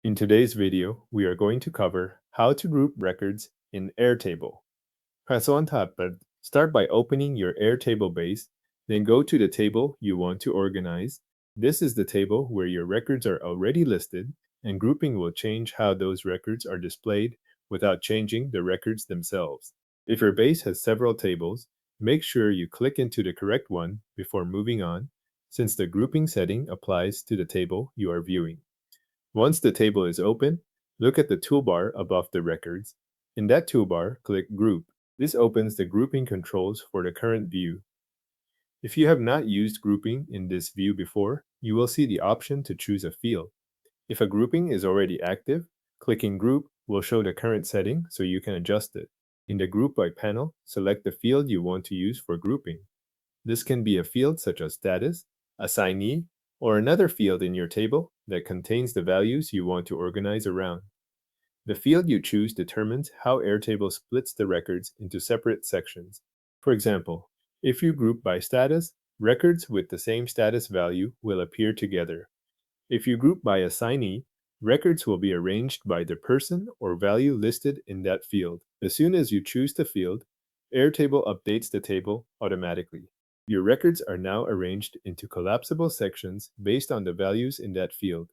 In today's video, we are going to cover how to group records in Airtable. Press on tablet. Start by opening your Airtable base, then go to the table you want to organize. This is the table where your records are already listed, and grouping will change how those records are displayed without changing the records themselves. If your base has several tables, make sure you click into the correct one before moving on, since the grouping setting applies to the table you are viewing. Once the table is open, look at the toolbar above the records. In that toolbar, click Group. This opens the grouping controls for the current view. If you have not used grouping in this view before, you will see the option to choose a field. If a grouping is already active, clicking Group will show the current setting so you can adjust it. In the Group By panel, select the field you want to use for grouping. This can be a field such as status, assignee, or another field in your table that contains the values you want to organize around. The field you choose determines how Airtable splits the records into separate sections. For example, if you group by status, records with the same status value will appear together. If you group by assignee, records will be arranged by the person or value listed in that field. As soon as you choose the field, Airtable updates the table automatically. Your records are now arranged into collapsible sections based on the values in that field.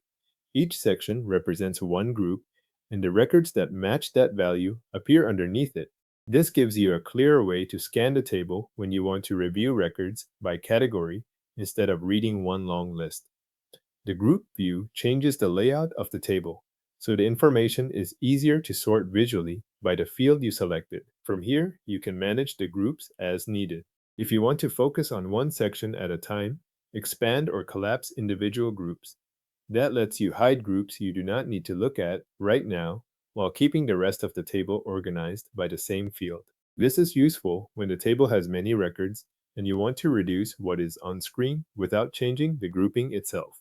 Each section represents one group, and the records that match that value appear underneath it. This gives you a clearer way to scan the table when you want to review records by category instead of reading one long list. The group view changes the layout of the table, so the information is easier to sort visually by the field you selected. From here, you can manage the groups as needed. If you want to focus on one section at a time, expand or collapse individual groups. That lets you hide groups you do not need to look at right now while keeping the rest of the table organized by the same field. This is useful when the table has many records and you want to reduce what is on screen without changing the grouping itself.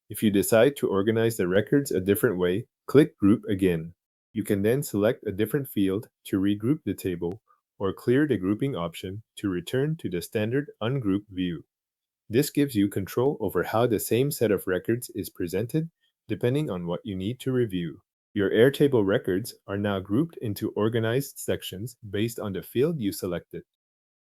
If you decide to organize the records a different way, click Group again. You can then select a different field to regroup the table or clear the grouping option to return to the standard ungroup view. This gives you control over how the same set of records is presented depending on what you need to review. Your Airtable records are now grouped into organized sections based on the field you selected.